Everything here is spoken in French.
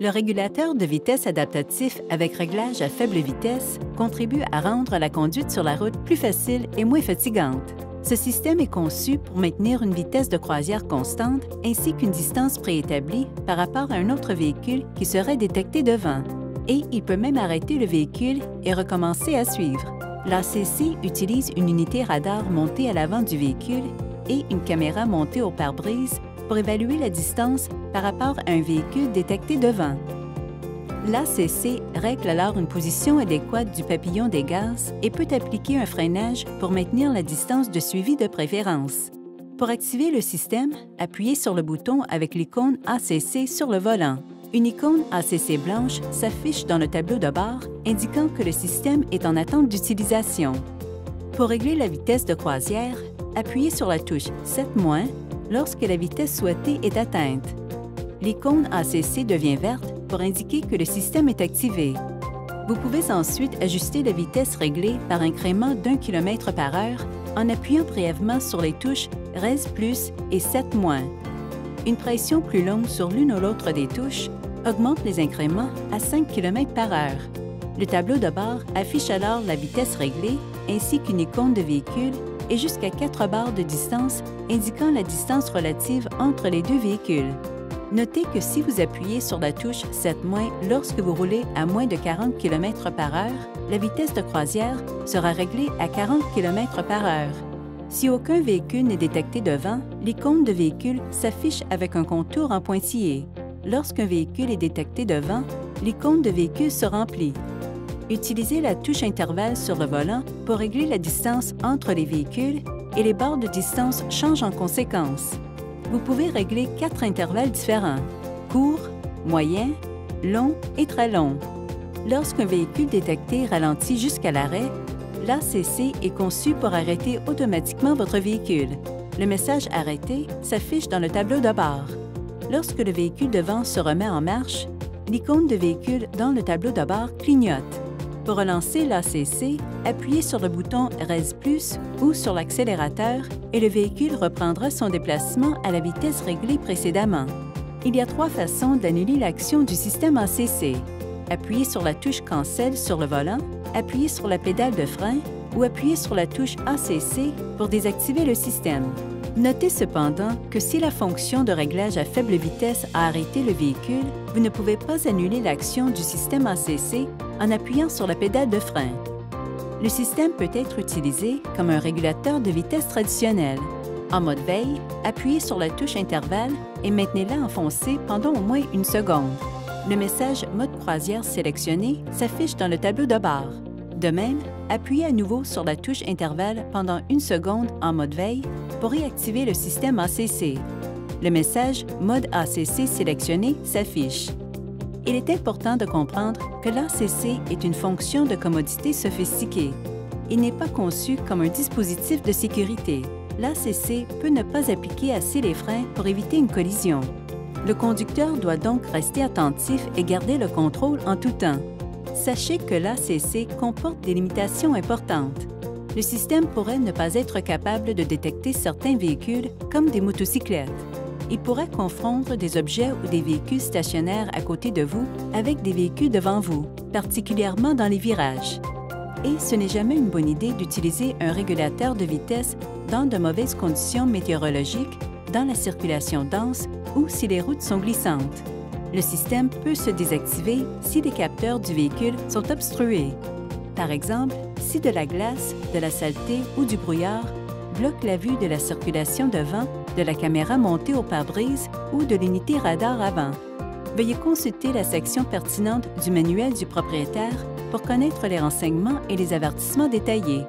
Le régulateur de vitesse adaptatif avec réglage à faible vitesse contribue à rendre la conduite sur la route plus facile et moins fatigante. Ce système est conçu pour maintenir une vitesse de croisière constante ainsi qu'une distance préétablie par rapport à un autre véhicule qui serait détecté devant. Et il peut même arrêter le véhicule et recommencer à suivre. L'ACC utilise une unité radar montée à l'avant du véhicule et une caméra montée au pare-brise pour évaluer la distance par rapport à un véhicule détecté devant. L'ACC règle alors une position adéquate du papillon des gaz et peut appliquer un freinage pour maintenir la distance de suivi de préférence. Pour activer le système, appuyez sur le bouton avec l'icône ACC sur le volant. Une icône ACC blanche s'affiche dans le tableau de bord, indiquant que le système est en attente d'utilisation. Pour régler la vitesse de croisière, appuyez sur la touche 7- lorsque la vitesse souhaitée est atteinte. L'icône ACC devient verte pour indiquer que le système est activé. Vous pouvez ensuite ajuster la vitesse réglée par incrément d'1 km/h en appuyant brièvement sur les touches Res+ et 7-. Une pression plus longue sur l'une ou l'autre des touches augmente les incréments à 5 km/h. Le tableau de bord affiche alors la vitesse réglée ainsi qu'une icône de véhicule et jusqu'à 4 barres de distance indiquant la distance relative entre les deux véhicules. Notez que si vous appuyez sur la touche 7- lorsque vous roulez à moins de 40 km/h, la vitesse de croisière sera réglée à 40 km/h. Si aucun véhicule n'est détecté devant, l'icône de véhicule s'affiche avec un contour en pointillé. Lorsqu'un véhicule est détecté devant, l'icône de véhicule se remplit. Utilisez la touche intervalle sur le volant pour régler la distance entre les véhicules et les barres de distance changent en conséquence. Vous pouvez régler 4 intervalles différents: court, moyen, long et très long. Lorsqu'un véhicule détecté ralentit jusqu'à l'arrêt, l'ACC est conçu pour arrêter automatiquement votre véhicule. Le message « Arrêter » s'affiche dans le tableau de bord. Lorsque le véhicule devant se remet en marche, l'icône de véhicule dans le tableau de bord clignote. Pour relancer l'ACC, appuyez sur le bouton Res+ ou sur l'accélérateur et le véhicule reprendra son déplacement à la vitesse réglée précédemment. Il y a 3 façons d'annuler l'action du système ACC. Appuyez sur la touche Cancel sur le volant, appuyez sur la pédale de frein ou appuyez sur la touche ACC pour désactiver le système. Notez cependant que si la fonction de réglage à faible vitesse a arrêté le véhicule, vous ne pouvez pas annuler l'action du système ACC en appuyant sur la pédale de frein. Le système peut être utilisé comme un régulateur de vitesse traditionnel. En mode veille, appuyez sur la touche intervalle et maintenez-la enfoncée pendant au moins 1 seconde. Le message « Mode croisière sélectionné » s'affiche dans le tableau de bord. De même, appuyez à nouveau sur la touche intervalle pendant 1 seconde en mode veille pour réactiver le système ACC. Le message « Mode ACC sélectionné » s'affiche. Il est important de comprendre que l'ACC est une fonction de commodité sophistiquée. Il n'est pas conçu comme un dispositif de sécurité. L'ACC peut ne pas appliquer assez les freins pour éviter une collision. Le conducteur doit donc rester attentif et garder le contrôle en tout temps. Sachez que l'ACC comporte des limitations importantes. Le système pourrait ne pas être capable de détecter certains véhicules, comme des motocyclettes. Il pourrait confondre des objets ou des véhicules stationnaires à côté de vous avec des véhicules devant vous, particulièrement dans les virages. Et ce n'est jamais une bonne idée d'utiliser un régulateur de vitesse dans de mauvaises conditions météorologiques, dans la circulation dense ou si les routes sont glissantes. Le système peut se désactiver si les capteurs du véhicule sont obstrués. Par exemple, si de la glace, de la saleté ou du brouillard bloquent la vue de la circulation devant, de la caméra montée au pare-brise ou de l'unité radar avant. Veuillez consulter la section pertinente du manuel du propriétaire pour connaître les renseignements et les avertissements détaillés.